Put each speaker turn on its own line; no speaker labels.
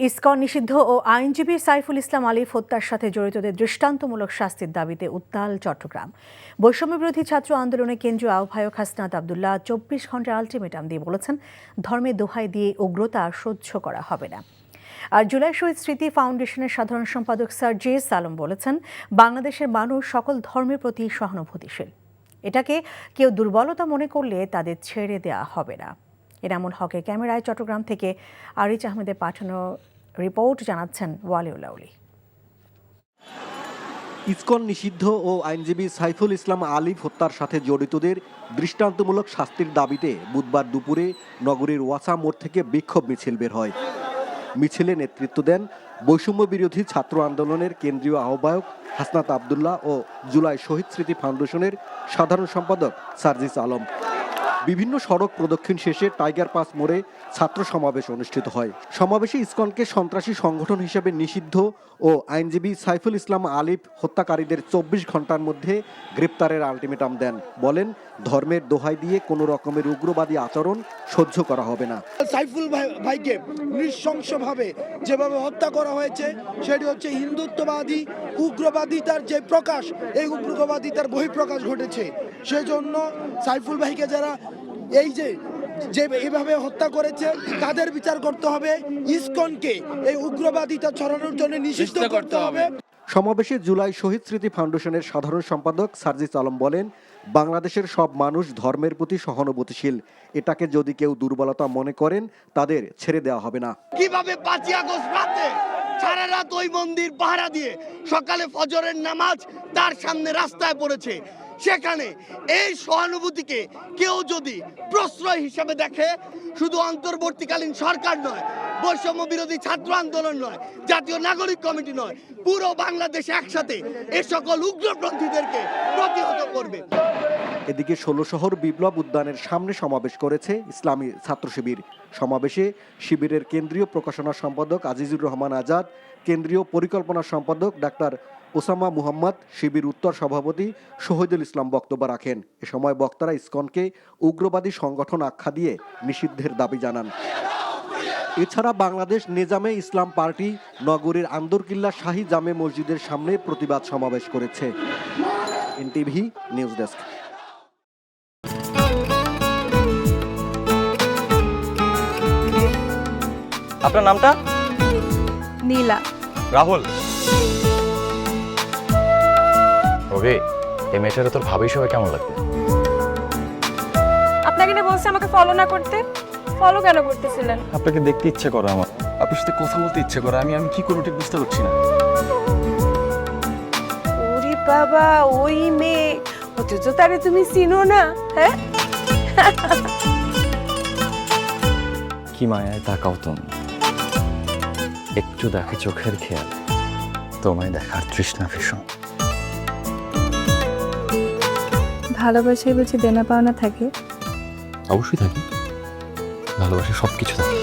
ISKCON নিষিদ্ধ ও আইনজীবী সাইফুল ইসলাম আলিফ হত্যার সাথে জড়িতদের দৃষ্টান্তমূলক শাস্তির দাবিতে উত্তাল চট্টগ্রাম। বৈষম্যবিরোধী ছাত্র আন্দোলনের কেন্দ্রীয় আহ্বায়ক হাসনাত আবদুল্লাহ 24 ঘন্টার আলটিমেটাম দিয়ে বলেছেন, ধর্মের দোহাই দিয়ে উগ্রতা সহ্য করা হবে না। আর জুলাই শহীদ স্মৃতি ফাউন্ডেশনের সাধারণ সম্পাদক সার্জিস আলম বলেছেন, বাংলাদেশের মানুষ সকল ধর্মের প্রতি সহানুভূতিশীল। এটাকে কেউ দুর্বলতা মনে করলে তাদের ছেড়ে দেওয়া হবে না। এনামুল হকের ক্যামেরায় চট্টগ্রাম থেকে আরিজ আহমেদের পাঠানো রিপোর্ট জানাচ্ছেন ওয়ালিউল আউলি।
ইসকন নিষিদ্ধ ও আইনজীবী সাইফুল ইসলাম আলিফ হত্যার সাথে জড়িতদের দৃষ্টান্তমূলক শাস্তির দাবিতে বুধবার দুপুরে নগরীর ওয়াসা মোড় থেকে বিক্ষোভ মিছিল বের হয়। মিছিলে নেতৃত্ব দেন বৈষম্য বিরোধী ছাত্র আন্দোলনের কেন্দ্রীয় আহ্বায়ক হাসনাত আবদুল্লাহ ও জুলাই শহীদ স্মৃতি ফাউন্ডেশনের সাধারণ সম্পাদক সার্জিস আলম। বিভিন্ন সড়ক প্রদক্ষিণ শেষে টাইগার পাস মোড়ে ছাত্র সমাবেশ অনুষ্ঠিত হয়। সমাবেশে ইসকনকে সন্ত্রাসী সংগঠন হিসেবে নিষিদ্ধ ও আইনজীবী সাইফুল ইসলাম আলিফ হত্যাকারীদের 24 ঘন্টার মধ্যে গ্রেপ্তারের আলটিমেটাম দেন। বলেন, ধর্মের দোহাই দিয়ে কোনো রকমের উগ্রবাদী আচরণ সহ্য করা হবে না।
সাইফুল ভাইকে নৃশংসভাবে যেভাবে হত্যা করা হয়েছে সেটি হচ্ছে হিন্দুত্ববাদী উগ্রবাদিতার যে প্রকাশ, এই উগ্রবাদিতার বহিঃপ্রকাশ ঘটেছে। সেজন্য সাইফুল ভাইকে যারা এই যে এইভাবে হত্যা করেছে তাদের বিচার করতে হবে। ইসকনকে এই উগ্রবাদিতা ছড়ানোর জন্য নিষিদ্ধ করতে হবে।
সমাবেশে জুলাই শহীদ স্মৃতি ফাউন্ডেশনের সাধারণ সম্পাদক সার্জিস আলম বলেন, বাংলাদেশের সব মানুষ ধর্মের প্রতি সহানুভূতিশীল। এটাকে যদি কেউ দুর্বলতা মনে করেন তাদের ছেড়ে দেওয়া হবে না।
কিভাবে 5 আগস্ট রাতে সারা রাত ওই মন্দির পাহারা দিয়ে সকালে ফজরের নামাজ তার সামনে রাস্তায় পড়েছে, সেখানে এই সহানুভূতিকে কেউ যদি প্রশ্রয় হিসেবে দেখে, শুধু অন্তর্বর্তীকালীন সরকার নয়, বৈষম্য বিরোধী ছাত্র আন্দোলন নয়, জাতীয় নাগরিক কমিটি নয়, পুরো বাংলাদেশ একসাথে এ সকল উগ্রপন্থীদেরকে প্রতিহত করবে।
এদিকে 16 শহর বিপ্লব উদ্যানের সামনে সমাবেশ করেছে ইসলামী ছাত্র শিবির। সমাবেশে শিবিরের কেন্দ্রীয় প্রকাশনা সম্পাদক আজিজুর রহমান আজাদ, কেন্দ্রীয় পরিকল্পনা সম্পাদক ডাক্তার ওসামা মুহাম্মদ, শিবির উত্তর সভাপতি শহীদুল ইসলাম বক্তব্য রাখেন। এ সময় বক্তারা ইসকনকে উগ্রবাদী সংগঠন আখ্যা দিয়ে নিষিদ্ধের দাবি জানান। এছাড়া বাংলাদেশ নেজামে ইসলাম পার্টি নগরীর আন্দরকিল্লা শাহী জামে মসজিদের সামনে প্রতিবাদ সমাবেশ করেছে। NTV news desk.
আপনার নামটা?
নীলা।
রাহুল। রবি, এই মেয়েটারে তোর ভাবি সবাই কেমন লাগবে?
আপনাকে না বলছে আমাকে ফলো না করতে? ফলো কেন করতেছিলেন?
আপনাকে দেখতে ইচ্ছে করে আমার, আপনার সাথে কথা বলতে ইচ্ছে করে। আমি কি করব ঠিক বুঝতে পারছি না।
ওরে বাবা, ওই মেয়ে, অথচ তারে তুমি চিনো না? হ্যাঁ,
কি মায়ায় তাকাও তুমি, একটু দেখে চোখের খেয়াল, তোমায় দেখার তৃষ্ণা ভীষণ।
ভালোবাসায় বুঝি দেনা পাওনা থাকে?
অবশ্যই থাকি, ভালোবাসা সবকিছু থাকে।